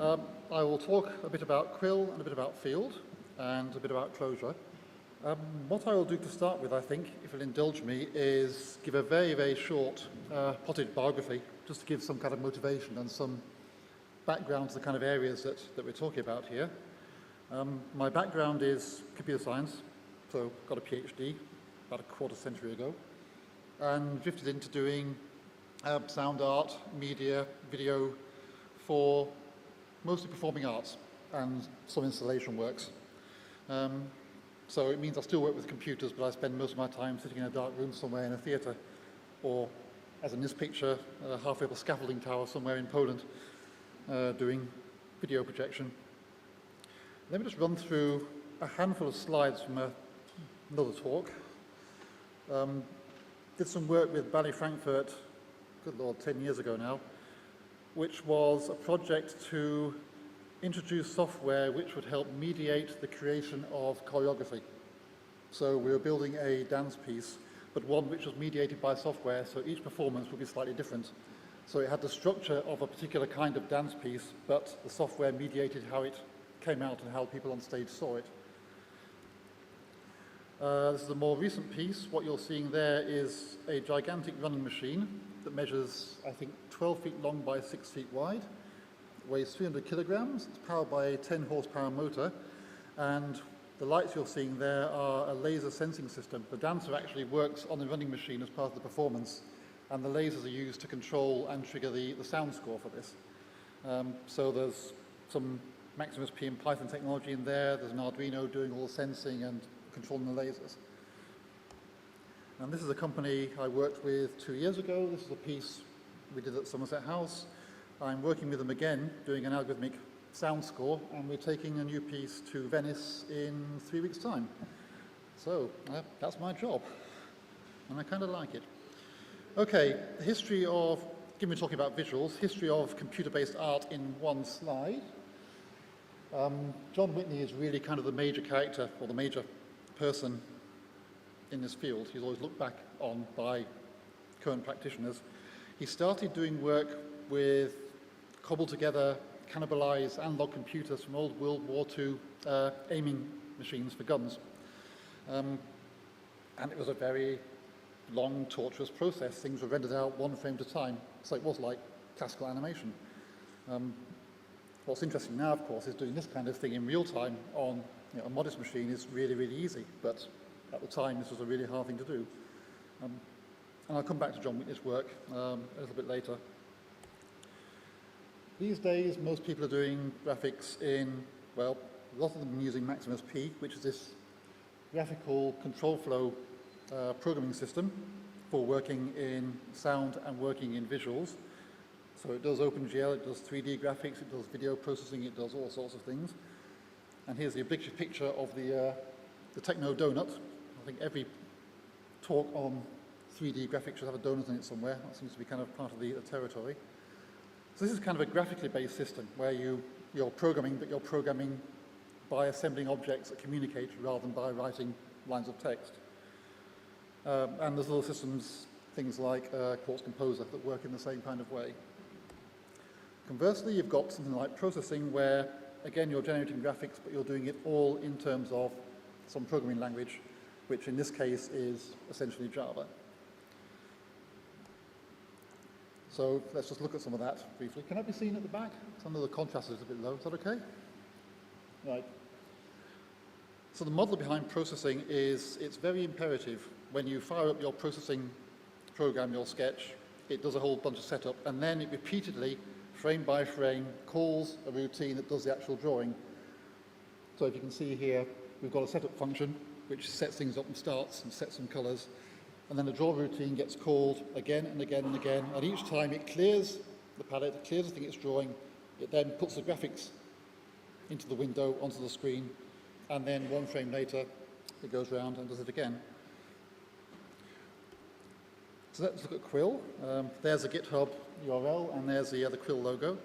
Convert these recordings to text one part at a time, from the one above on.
I will talk a bit about Quil and a bit about Field and a bit about Clojure. What I will do to start with, I think, if you'll indulge me, is give a very, very short potted biography, just to give some kind of motivation and some background to the kind of areas that we're talking about here. My background is computer science, so got a PhD about a quarter century ago, and drifted into doing sound art, media, video for mostly performing arts and some installation works. So it means I still work with computers, but I spend most of my time sitting in a dark room somewhere in a theatre, or, as in this picture, halfway up a scaffolding tower somewhere in Poland, doing video projection. Let me just run through a handful of slides from another talk. Did some work with Bally Frankfurt, good Lord, 10 years ago now, which was a project to introduce software which would help mediate the creation of choreography. So we were building a dance piece, but one which was mediated by software, so each performance would be slightly different. So it had the structure of a particular kind of dance piece, but the software mediated how it came out and how people on stage saw it. This is a more recent piece. What you're seeing there is a gigantic running machine that measures, I think, 12 feet long by 6 feet wide, weighs 300 kilograms, it's powered by a 10 horsepower motor, and the lights you're seeing there are a laser sensing system. The dancer actually works on the running machine as part of the performance, and the lasers are used to control and trigger the sound score for this. So there's some Maximus P and Python technology in there, there's an Arduino doing all the sensing and controlling the lasers. And this is a company I worked with 2 years ago. This is a piece we did at Somerset House. I'm working with them again, doing an algorithmic sound score, and we're taking a new piece to Venice in 3 weeks' time. So that's my job, and I kind of like it. Okay, the history of, given we're talking about visuals, history of computer-based art in one slide. John Whitney is really kind of the major character, or the major person in this field. He's always looked back on by current practitioners. He started doing work with cobbled together, cannibalized analog computers from old World War II aiming machines for guns. And it was a very long, torturous process. Things were rendered out one frame at a time. So it was like classical animation. What's interesting now, of course, is doing this kind of thing in real time on a modest machine is really, really easy. But at the time, this was a really hard thing to do. And I'll come back to John Whitney's work a little bit later. These days, most people are doing graphics in, well, a lot of them using Maximus P, which is this graphical control flow programming system for working in sound and working in visuals. So it does OpenGL, it does 3D graphics, it does video processing, it does all sorts of things. And here's the obligatory picture of the Techno donut. I think every talk on 3D graphics should have a donut in it somewhere. That seems to be kind of part of the territory. So this is kind of a graphically based system where you're programming, but you're programming by assembling objects that communicate rather than by writing lines of text. And there's little systems, things like Quartz Composer, that work in the same kind of way. Conversely, you've got something like processing where, again, you're generating graphics, but you're doing it all in terms of some programming language, which in this case is essentially Java. So let's just look at some of that briefly. Can that be seen at the back? Some of the contrast is a bit low. Is that okay? Right. So the model behind processing is it's very imperative. When you fire up your processing program, your sketch, it does a whole bunch of setup, and then it repeatedly, frame by frame, calls a routine that does the actual drawing. So if you can see here, we've got a setup function which sets things up and starts and sets some colors. And then the draw routine gets called again and again and again, and each time it clears the palette, it clears the thing it's drawing, it then puts the graphics into the window, onto the screen, and then one frame later, it goes around and does it again. So let's look at Quil. There's a GitHub URL, and there's the Quil logo.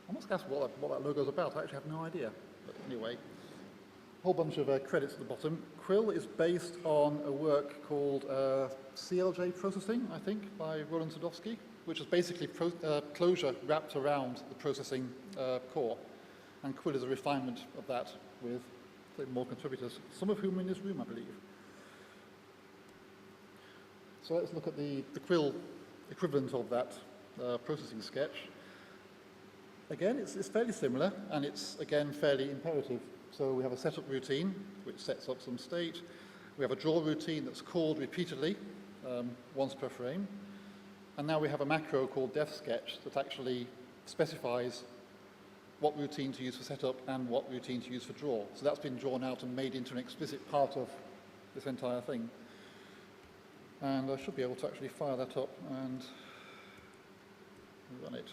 I must ask what that logo's about. I actually have no idea. But anyway, whole bunch of credits at the bottom. Quil is based on a work called CLJ processing, I think, by Roland Sadowski, which is basically Clojure wrapped around the processing core. And Quil is a refinement of that with more contributors, some of whom are in this room, I believe. So let's look at the Quil equivalent of that processing sketch. Again, it's fairly similar, and it's, again, fairly imperative. So we have a setup routine, which sets up some state. We have a draw routine that's called repeatedly, once per frame. And now we have a macro called defsketch that actually specifies what routine to use for setup and what routine to use for draw. So that's been drawn out and made into an explicit part of this entire thing. And I should be able to actually fire that up and run it.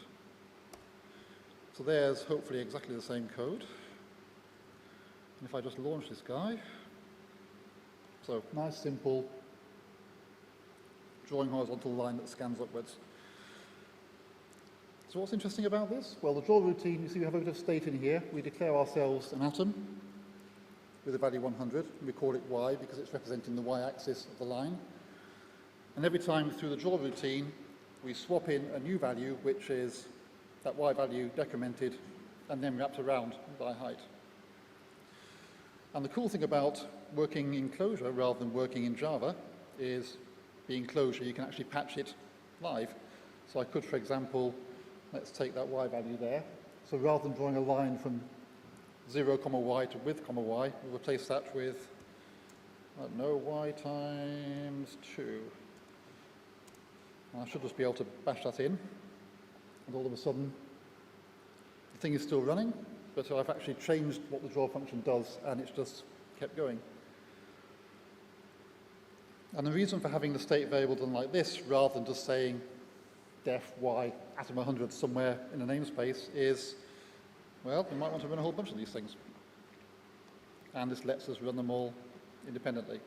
So there's hopefully exactly the same code. And if I just launch this guy, so nice, simple, drawing horizontal line that scans upwards. So what's interesting about this? Well, the draw routine, you see we have a bit of state in here. We declare ourselves an atom with a value 100. We call it y because it's representing the y-axis of the line. And every time through the draw routine, we swap in a new value, which is that y value decremented and then wrapped around by height. And the cool thing about working in Clojure rather than working in Java is being Clojure, you can actually patch it live. So I could, for example, let's take that y value there. So rather than drawing a line from 0, y to width, y, we'll replace that with, I don't know, y times 2. And I should just be able to bash that in. And all of a sudden, the thing is still running, but I've actually changed what the draw function does, and it's just kept going. And the reason for having the state variable done like this, rather than just saying def y atom 100 somewhere in a namespace, is, well, we might want to run a whole bunch of these things. And this lets us run them all independently.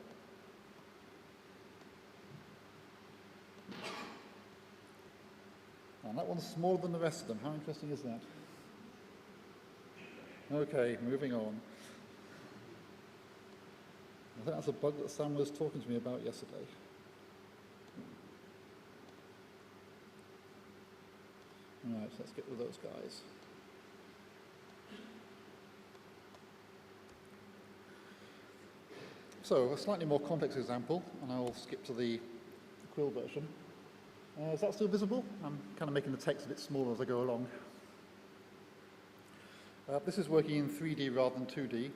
And that one's smaller than the rest of them. How interesting is that? Okay, moving on. I think that's a bug that Sam was talking to me about yesterday. All right, so let's get rid of those guys. So, a slightly more complex example, and I'll skip to the Quil version. Is that still visible? I'm kind of making the text a bit smaller as I go along. This is working in 3D rather than 2D.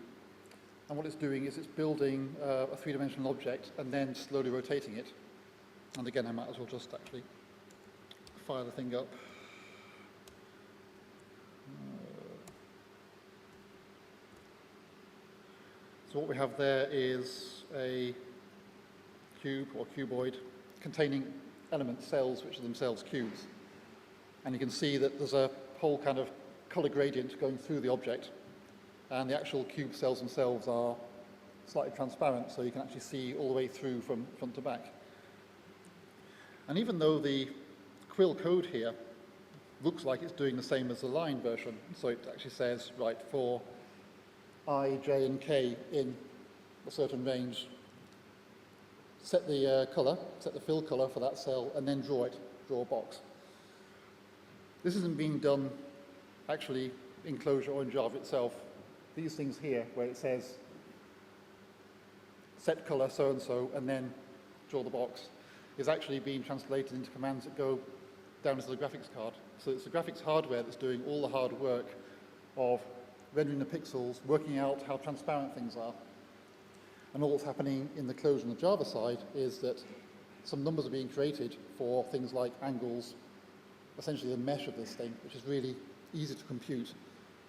And what it's doing is it's building a three-dimensional object and then slowly rotating it. And again, I might as well just actually fire the thing up. So what we have there is a cube or cuboid containing element cells which are themselves cubes. And you can see that there's a whole kind of color gradient going through the object. And the actual cube cells themselves are slightly transparent, so you can actually see all the way through from front to back. And even though the Quil code here looks like it's doing the same as the line version, so it actually says, right, for I, j, and k in a certain range, set the color, set the fill color for that cell, and then draw a box. This isn't being done actually in Clojure or in Java itself. These things here, where it says set color so-and-so, and then draw the box, is actually being translated into commands that go down to the graphics card. So it's the graphics hardware that's doing all the hard work of rendering the pixels, working out how transparent things are. And all that's happening in the Clojure and the Java side is that some numbers are being created for things like angles, essentially the mesh of this thing, which is really easy to compute.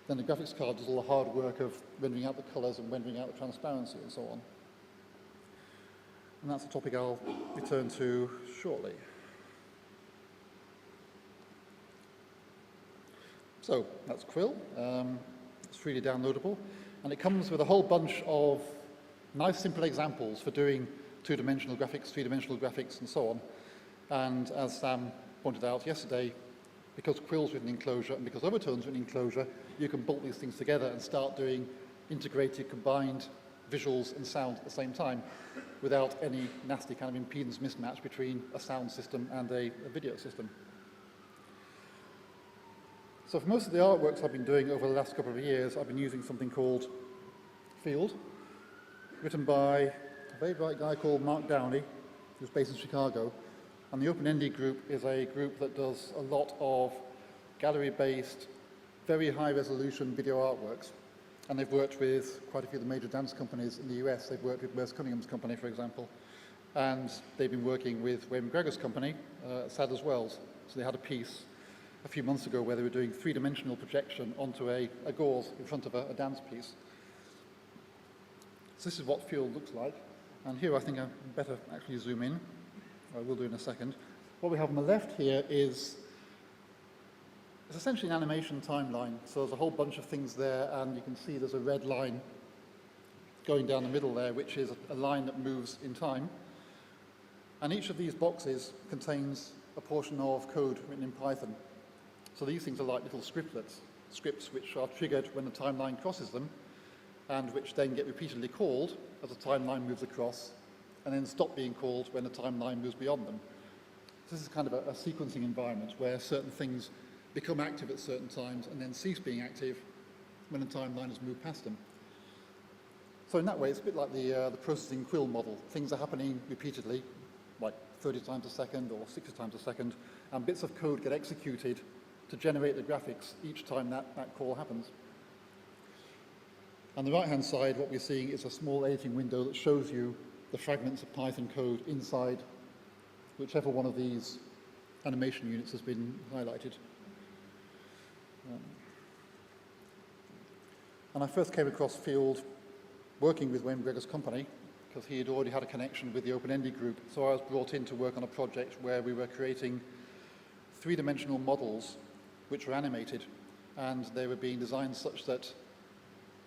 Then the graphics card does all the hard work of rendering out the colors and rendering out the transparency and so on. And that's a topic I'll return to shortly. So that's Quil. It's freely downloadable. And it comes with a whole bunch of nice simple examples for doing two-dimensional graphics, three-dimensional graphics, and so on. And as Sam pointed out yesterday, because Quil's written in Clojure and because Overtone's written in Clojure, you can bolt these things together and start doing integrated, combined visuals and sound at the same time without any nasty kind of impedance mismatch between a sound system and a video system. So for most of the artworks I've been doing over the last couple of years, I've been using something called Field, written by a very bright guy called Mark Downey, who's based in Chicago. And the OpenND group is a group that does a lot of gallery-based, very high-resolution video artworks. And they've worked with quite a few of the major dance companies in the US. They've worked with Wes Cunningham's company, for example. And they've been working with Wayne McGregor's company, Sadler's Wells. So they had a piece a few months ago where they were doing three-dimensional projection onto a gauze in front of a dance piece. So this is what Field looks like. And here I think I better actually zoom in. I will do in a second. What we have on the left here is it's essentially an animation timeline. So there's a whole bunch of things there, and you can see there's a red line going down the middle there, which is a line that moves in time. And each of these boxes contains a portion of code written in Python. So these things are like little scriptlets, scripts which are triggered when the timeline crosses them, and which then get repeatedly called as the timeline moves across, and then stop being called when the timeline moves beyond them. So this is kind of a sequencing environment where certain things become active at certain times and then cease being active when the timeline has moved past them. So in that way, it's a bit like the processing Quil model. Things are happening repeatedly, like 30 times a second or 60 times a second, and bits of code get executed to generate the graphics each time that call happens. On the right-hand side, what we're seeing is a small editing window that shows you the fragments of Python code inside whichever one of these animation units has been highlighted. And I first came across Field working with Wayne McGregor's company because he had already had a connection with the OpenND group. So I was brought in to work on a project where we were creating three-dimensional models which were animated, and they were being designed such that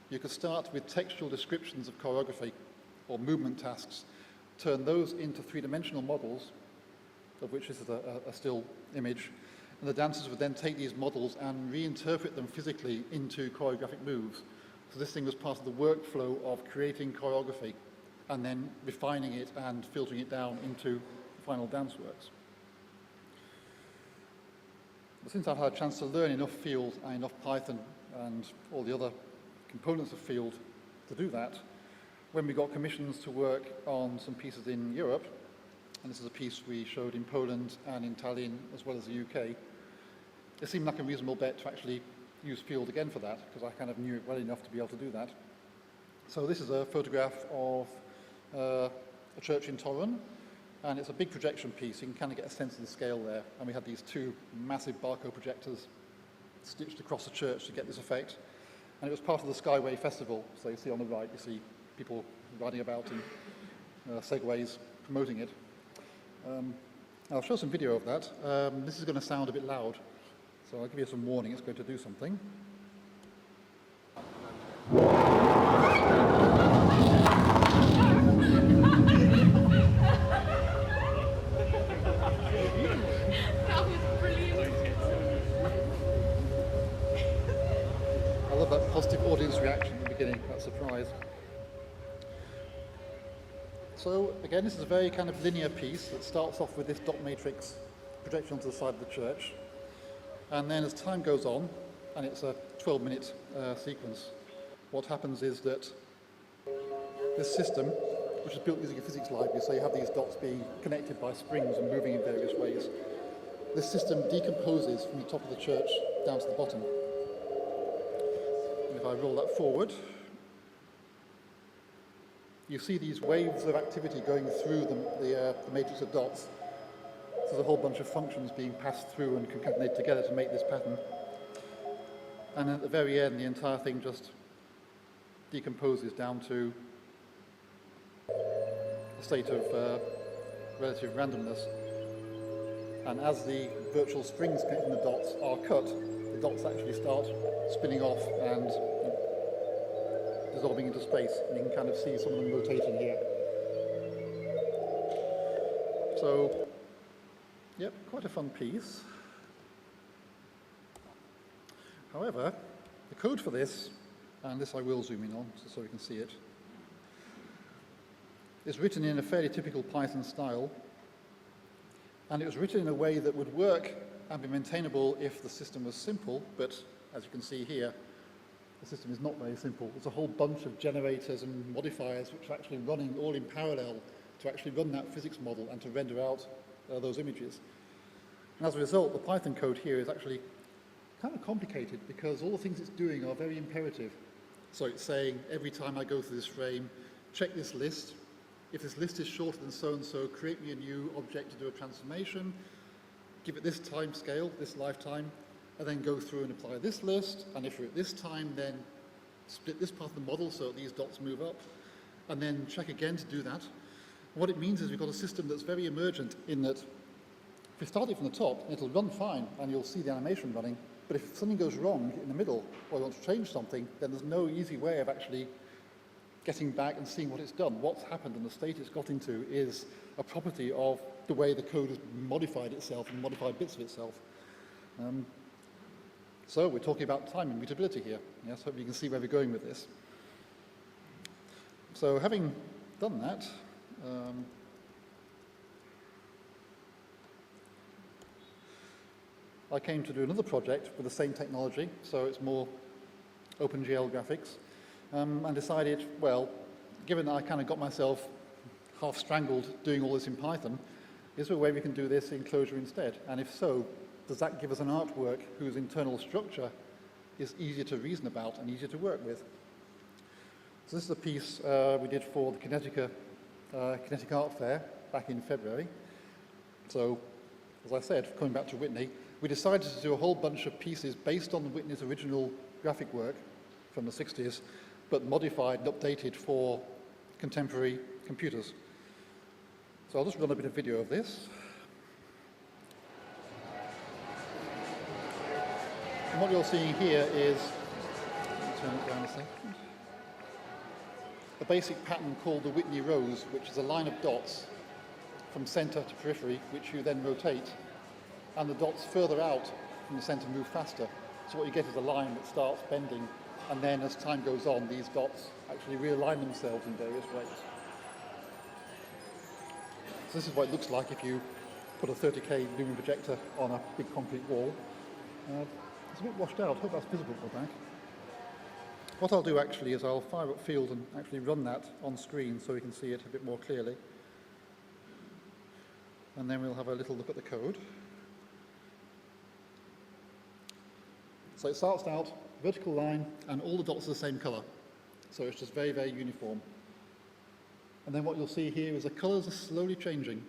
you could start with textual descriptions of choreography or movement tasks, turn those into three-dimensional models, of which this is a still image, and the dancers would then take these models and reinterpret them physically into choreographic moves. So this thing was part of the workflow of creating choreography and then refining it and filtering it down into final dance works. But since I've had a chance to learn enough Field and enough Python and all the other components of Field to do that, when we got commissions to work on some pieces in Europe, and this is a piece we showed in Poland and in Tallinn as well as the UK, it seemed like a reasonable bet to actually use Field again for that, because I kind of knew it well enough to be able to do that. So this is a photograph of a church in Torun, and it's a big projection piece. You can kind of get a sense of the scale there. And we had these two massive Barco projectors stitched across the church to get this effect. And it was part of the Skyway Festival. So you see on the right, you see people riding about in segways promoting it. I'll show some video of that. This is going to sound a bit loud, so I'll give you some warning. It's going to do something. I love that positive audience reaction at the beginning, that surprise. So again, this is a very kind of linear piece that starts off with this dot matrix projection onto the side of the church. And then as time goes on, and it's a 12-minute sequence, what happens is that this system, which is built using a physics library, so you have these dots being connected by springs and moving in various ways, this system decomposes from the top of the church down to the bottom. And if I roll that forward, you see these waves of activity going through the matrix of dots. So there's a whole bunch of functions being passed through and concatenated together to make this pattern. And at the very end, the entire thing just decomposes down to a state of relative randomness. And as the virtual strings connecting the dots are cut, the dots actually start spinning off and dissolving into space, and you can kind of see some of them rotating here. So, yep, quite a fun piece. However, the code for this And this I will zoom in on so we can see it. It's written in a fairly typical Python style, and it was written in a way that would work and be maintainable if the system was simple, but as you can see here, the system is not very simple. There's a whole bunch of generators and modifiers which are actually running all in parallel to actually run that physics model and to render out those images. And as a result, the Python code here is actually kind of complicated because all the things it's doing are very imperative. So it's saying, every time I go through this frame, check this list. If this list is shorter than so-and-so, create me a new object to do a transformation, give it this time scale, this lifetime, and then go through and apply this list, and if we're at this time, then split this part of the model so that these dots move up, and then check again to do that. And what it means is we've got a system that's very emergent in that if we start it from the top, it'll run fine, and you'll see the animation running, but if something goes wrong in the middle, or you want to change something, then there's no easy way of actually getting back and seeing what it's done. What's happened and the state it's got into is a property of the way the code has modified itself and modified bits of itself. So we're talking about time immutability here. Yes, hope you can see where we're going with this. So having done that, I came to do another project with the same technology, so it's more OpenGL graphics, and decided, well, given that I kind of got myself half strangled doing all this in Python, is there a way we can do this in Clojure instead? And if so, does that give us an artwork whose internal structure is easier to reason about and easier to work with? So this is a piece we did for the Kinetic Art Fair back in February. So, as I said, coming back to Whitney, we decided to do a whole bunch of pieces based on Whitney's original graphic work from the 60s, but modified and updated for contemporary computers. So I'll just run a bit of video of this. And what you're seeing here is, let me turn it down a second, a basic pattern called the Whitney rose, which is a line of dots from center to periphery, which you then rotate, and the dots further out from the center move faster. So what you get is a line that starts bending, and then as time goes on, these dots actually realign themselves in various ways. So this is what it looks like if you put a 30K lumen projector on a big concrete wall. It's a bit washed out. I hope that's visible for back. What I'll do actually is I'll fire up Field and actually run that on screen so we can see it a bit more clearly. And then we'll have a little look at the code. So it starts out, vertical line, and all the dots are the same color. So it's just very, very uniform. And then what you'll see here is the colors are slowly changing.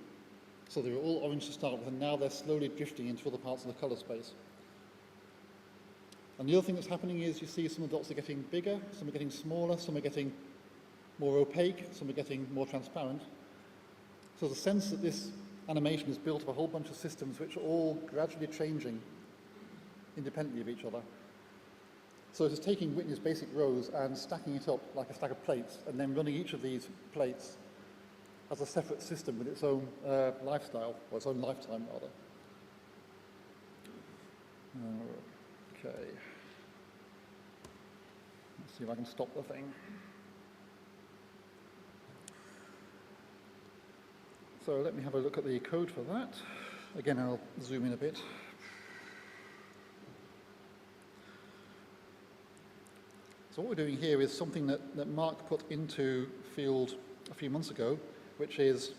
So they were all orange to start with, and now they're slowly drifting into other parts of the color space. And the other thing that's happening is you see some of the dots are getting bigger, some are getting smaller, some are getting more opaque, some are getting more transparent. So the sense that this animation is built of a whole bunch of systems which are all gradually changing independently of each other. So it is taking Whitney's basic rows and stacking it up like a stack of plates, and then running each of these plates as a separate system with its own lifestyle, or its own lifetime rather. Okay. Let's see if I can stop the thing. So let me have a look at the code for that. Again, I'll zoom in a bit. So what we're doing here is something that Mark put into Field a few months ago, which is,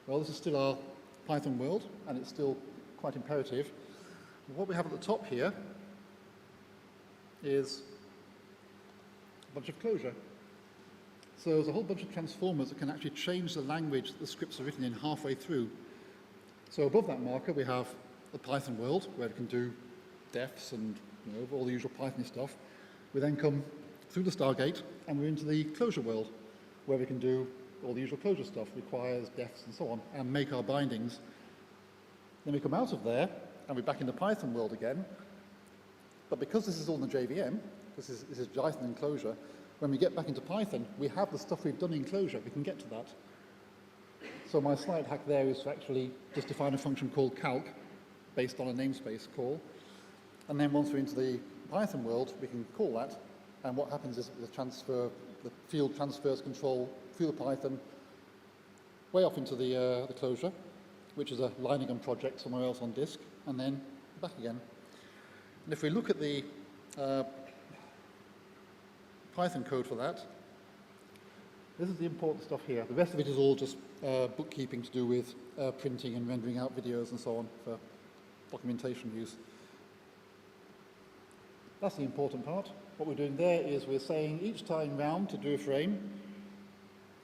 well, this is still our Python world, and it's still quite imperative. What we have at the top here is a bunch of Clojure. So there's a whole bunch of transformers that can actually change the language that the scripts are written in halfway through. So above that marker we have the Python world, where we can do defs and all the usual Python stuff. We then come through the Stargate and we're into the Clojure world, where we can do all the usual Clojure stuff, requires defs and so on, and make our bindings. Then we come out of there and we're back in the Python world again. But because this is all in the JVM, this is Python and Clojure, when we get back into Python, we have the stuff we've done in Clojure. We can get to that. So my slight hack there is to actually just define a function called calc, based on a namespace call. And then once we're into the Python world, we can call that, And what happens is the field transfers control through the Python way off into the Clojure, which is a Lineagon project somewhere else on disk, and then back again. And if we look at the Python code for that, this is the important stuff here. The rest of it is all just bookkeeping to do with printing and rendering out videos and so on for documentation use. That's the important part. What we're doing there is we're saying each time round to do a frame,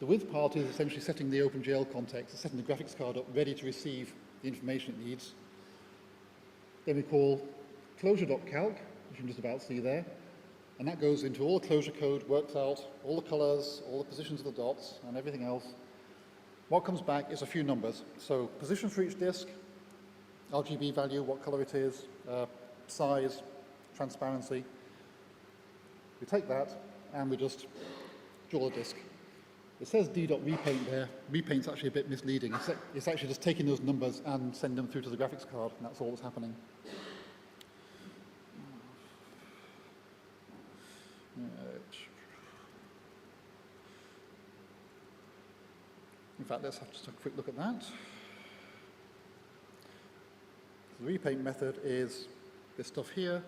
the with part is essentially setting the OpenGL context, setting the graphics card up ready to receive the information it needs. Then we call Clojure.calc, which you can just about see there, and that goes into all the Clojure code, works out all the colors, all the positions of the dots, and everything else. What comes back is a few numbers. So position for each disk, RGB value, what color it is, size, transparency. We take that and we just draw the disk. It says d.repaint there. Repaint's actually a bit misleading. It's actually just taking those numbers and sending them through to the graphics card, and that's all that's happening. In fact, let's have just a quick look at that. The repaint method is this stuff here.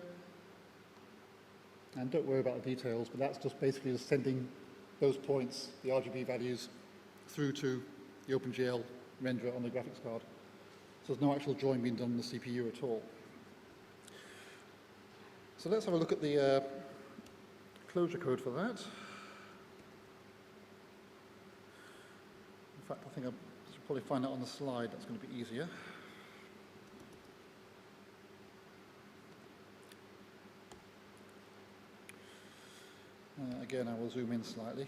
And don't worry about the details, but that's just basically just sending those points, the RGB values, through to the OpenGL renderer on the graphics card. So there's no actual drawing being done on the CPU at all. So let's have a look at the Clojure code for that. In fact, I think I should probably find that on the slide. That's going to be easier. Again, I will zoom in slightly.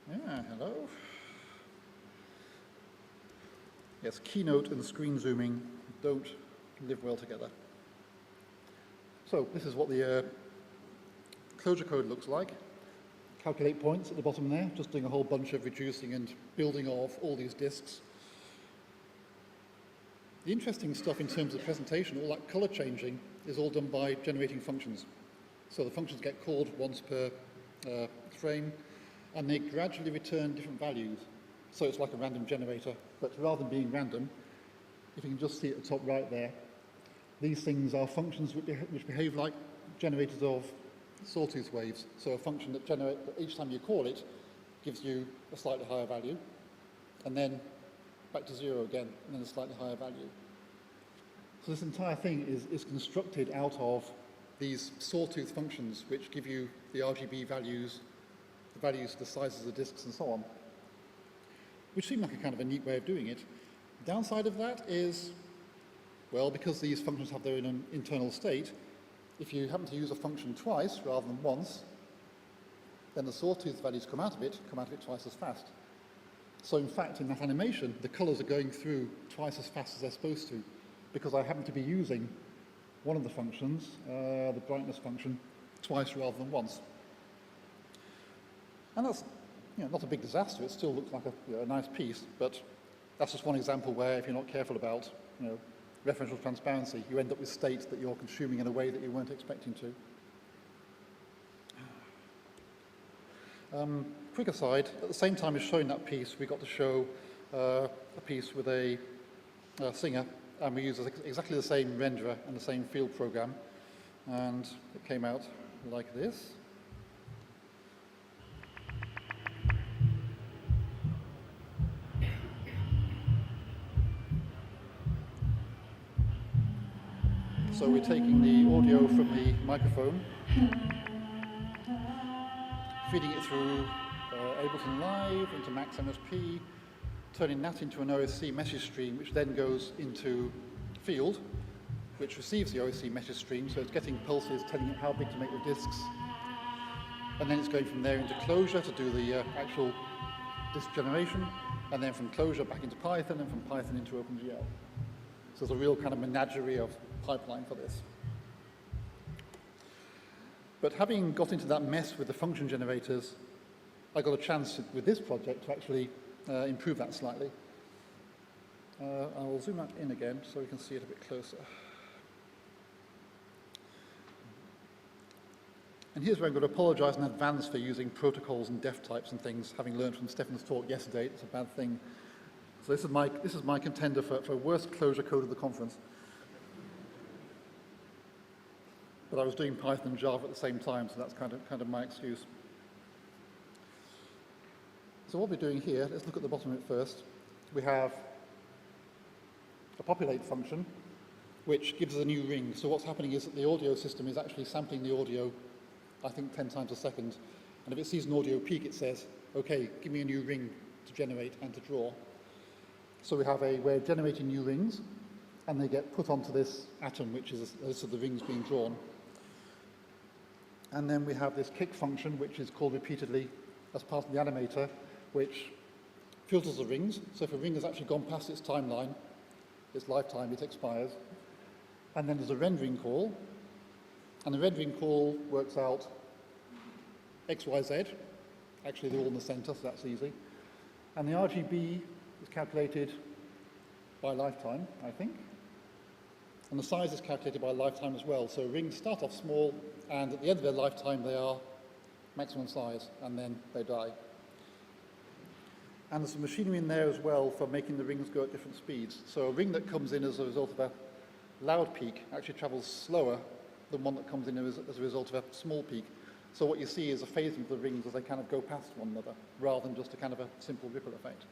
Yeah, hello. Yes, keynote and screen zooming don't live well together. So this is what the Clojure code looks like. Calculate points at the bottom there, just doing a whole bunch of reducing and building of all these disks. The interesting stuff in terms of presentation, all that color changing, is all done by generating functions. So the functions get called once per frame, and they gradually return different values. So it's like a random generator, but rather than being random, if you can just see at the top right there, these things are functions which behave like generators of sawtooth waves. So a function that each time you call it gives you a slightly higher value, and then back to 0 again, and then a slightly higher value. So this entire thing is constructed out of these sawtooth functions which give you the RGB values, the values, the sizes of the disks and so on, which seem like a kind of a neat way of doing it. The downside of that is, well, because these functions have their own internal state, if you happen to use a function twice rather than once, then the sawtooth values come out of it twice as fast. So in fact, in that animation, the colors are going through twice as fast as they're supposed to, because I happen to be using one of the functions, the brightness function, twice rather than once. And that's not a big disaster. It still looks like a nice piece, but that's just one example where if you're not careful about referential transparency, you end up with state that you're consuming in a way that you weren't expecting to. Quick aside, at the same time as showing that piece, we got to show a piece with a singer, and we used exactly the same renderer and the same field program, and it came out like this. So we're taking the audio from the microphone, feeding it through Ableton Live into Max MSP, turning that into an OSC message stream, which then goes into Field, which receives the OSC message stream, so it's getting pulses telling it how big to make the disks. And then it's going from there into Clojure to do the actual disk generation, and then from Clojure back into Python, and from Python into OpenGL. So there's a real kind of menagerie of pipeline for this. But having got into that mess with the function generators, I got a chance with this project to actually improve that slightly. I'll zoom that in again so we can see it a bit closer. And here's where I'm going to apologize in advance for using protocols and def types and things, having learned from Stefan's talk yesterday. It's a bad thing. So this is my contender for worst Clojure code of the conference. But I was doing Python and Java at the same time, so that's kind of my excuse. So what we're doing here, let's look at the bottom of it first. We have a populate function, which gives us a new ring. So what's happening is that the audio system is actually sampling the audio, I think 10 times a second. And if it sees an audio peak, it says, okay, give me a new ring to generate and to draw. So we have a way of generating new rings, and they get put onto this atom, which is a list of the rings being drawn. And then we have this kick function, which is called repeatedly as part of the animator, which filters the rings. So if a ring has actually gone past its timeline, its lifetime, it expires. And then there's a rendering call, and the rendering call works out X, Y, Z. Actually, they're all in the center, so that's easy. And the RGB is calculated by lifetime, I think. And the size is calculated by lifetime as well. So rings start off small, and at the end of their lifetime, they are maximum size, and then they die. And there's some machinery in there as well for making the rings go at different speeds. So a ring that comes in as a result of a loud peak actually travels slower than one that comes in as a result of a small peak. So what you see is a phasing of the rings as they kind of go past one another, rather than just a kind of a simple ripple effect.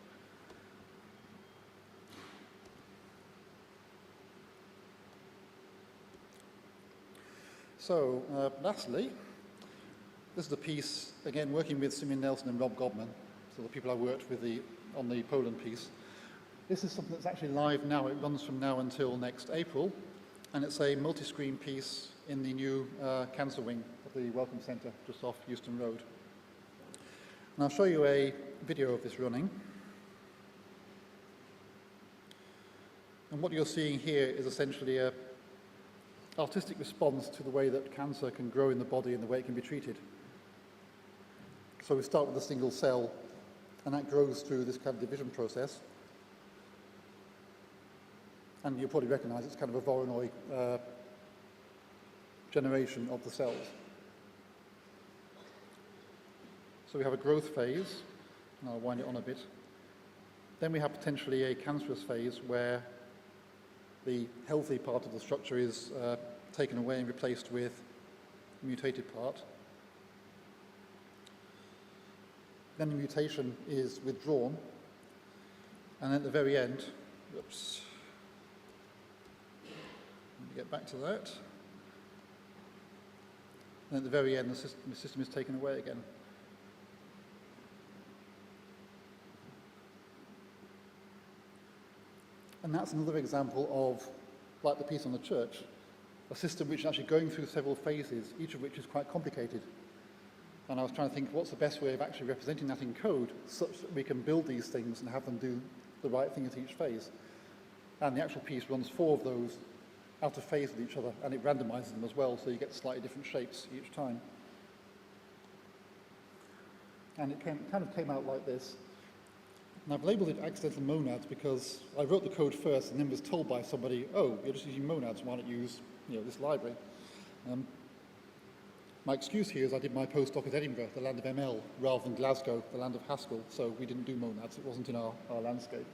So lastly, this is a piece, again, working with Simeon Nelson and Rob Godman, so the people I worked with on the Poland piece. This is something that's actually live now. It runs from now until next April, and it's a multi-screen piece in the new cancer wing of the Welcome Center just off Euston Road. And I'll show you a video of this running. And what you're seeing here is essentially a artistic response to the way that cancer can grow in the body and the way it can be treated. So we start with a single cell, and that grows through this kind of division process. And you'll probably recognize it's kind of a Voronoi generation of the cells. So we have a growth phase, and I'll wind it on a bit. Then we have potentially a cancerous phase where the healthy part of the structure is taken away and replaced with a mutated part. Then the mutation is withdrawn, and at the very end, oops, let me get back to that. And at the very end, the system is taken away again. And that's another example of, like the piece on the church, a system which is actually going through several phases, each of which is quite complicated. And I was trying to think, what's the best way of actually representing that in code such that we can build these things and have them do the right thing at each phase. And the actual piece runs 4 of those out of phase with each other, and it randomizes them as well, so you get slightly different shapes each time. And it kind of came out like this. And I've labeled it accidental monads because I wrote the code first and then was told by somebody, oh, you're just using monads, why not use this library? My excuse here is I did my postdoc at Edinburgh, the land of ML, rather than Glasgow, the land of Haskell, so we didn't do monads, it wasn't in our landscape.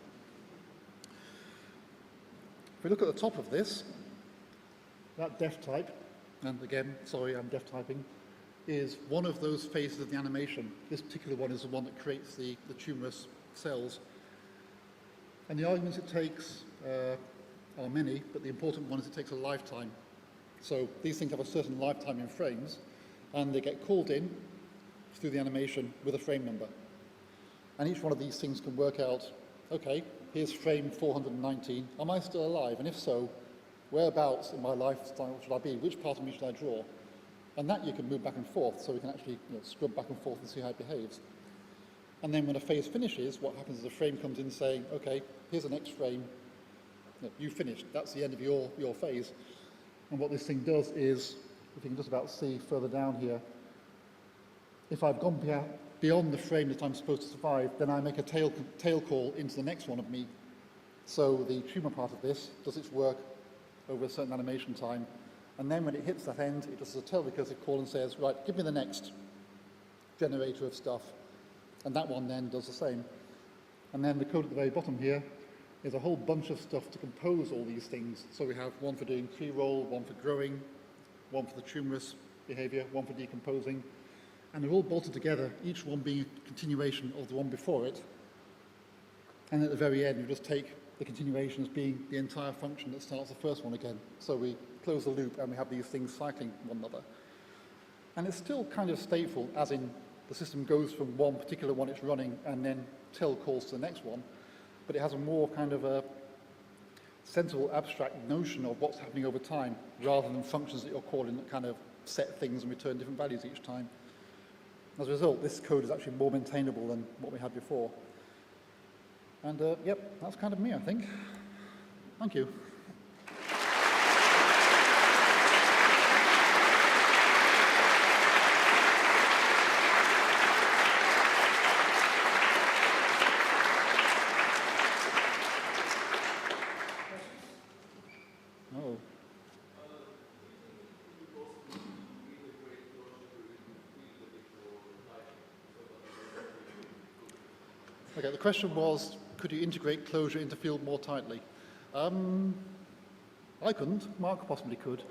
If we look at the top of this, that def type, and again, sorry, I'm def typing, is one of those phases of the animation. This particular one is the one that creates the tumorous cells. And the arguments it takes are many, but the important one is it takes a lifetime. So these things have a certain lifetime in frames, and they get called in through the animation with a frame number. And each one of these things can work out, okay, here's frame 419, am I still alive? And if so, whereabouts in my lifestyle should I be? Which part of me should I draw? And that you can move back and forth, so we can actually scrub back and forth and see how it behaves. And then when a phase finishes, what happens is a frame comes in saying, okay, here's the next frame, you finished, that's the end of your phase. And what this thing does is, if you can just about see further down here, if I've gone beyond the frame that I'm supposed to survive, then I make a tail call into the next one of me. So the tumor part of this does its work over a certain animation time, and then when it hits that end, it does a tail recursive call and says, right, give me the next generator of stuff, and that one then does the same. And then the code at the very bottom here is a whole bunch of stuff to compose all these things. So we have one for doing pre-roll, one for growing, one for the tumorous behavior, one for decomposing, and they're all bolted together, each one being a continuation of the one before it. And at the very end, you just take the continuation as being the entire function that starts the first one again. So we close the loop and we have these things cycling one another. And it's still kind of stateful, as in the system goes from one particular one it's running and then till calls to the next one, but it has a more kind of a sensible, abstract notion of what's happening over time, rather than functions that you're calling that kind of set things and return different values each time. As a result, this code is actually more maintainable than what we had before. And yep, that's kind of me, I think. Thank you. Oh. Okay, the question was, could you integrate Clojure into Field more tightly? I couldn't. Mark possibly could.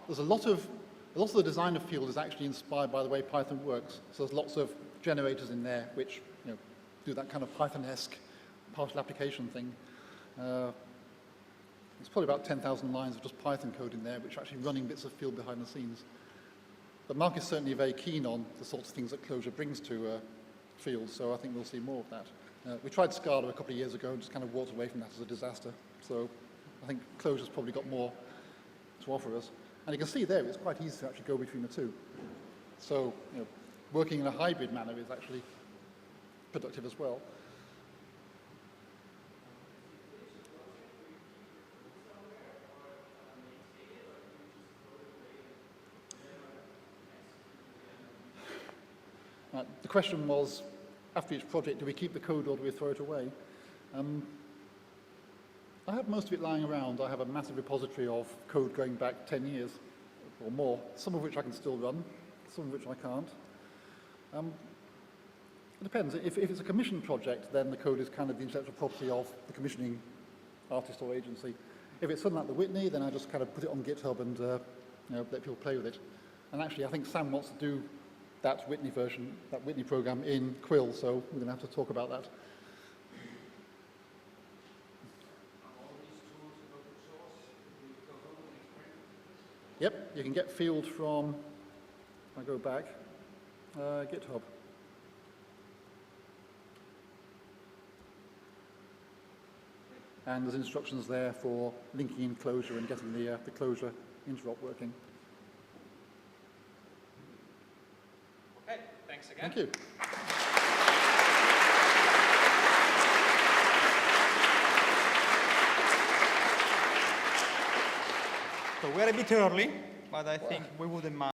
There's a lot of the design of Field is actually inspired by the way Python works. So there's lots of generators in there which do that kind of Python-esque partial application thing. There's probably about 10,000 lines of just Python code in there, which are actually running bits of Field behind the scenes. But Mark is certainly very keen on the sorts of things that Clojure brings to Field, so I think we'll see more of that. We tried Scala a couple of years ago and just kind of walked away from that as a disaster. So I think Clojure's probably got more to offer us. And you can see there, it's quite easy to actually go between the two. So working in a hybrid manner is actually productive as well. The question was, after each project, do we keep the code or do we throw it away? I have most of it lying around. I have a massive repository of code going back 10 years or more, some of which I can still run, some of which I can't. It depends. If it's a commissioned project, then the code is kind of the intellectual property of the commissioning artist or agency. If it's something like the Whitney, then I just kind of put it on GitHub and let people play with it. And actually, I think Sam wants to do that Whitney version, that Whitney program in Quil, so we're going to have to talk about that. Yep, you can get Field from, if I go back, GitHub. And there's instructions there for linking in Clojure and getting the Clojure interop working. Okay, thanks again. Thank you. So we're a bit early, but I think we wouldn't mind.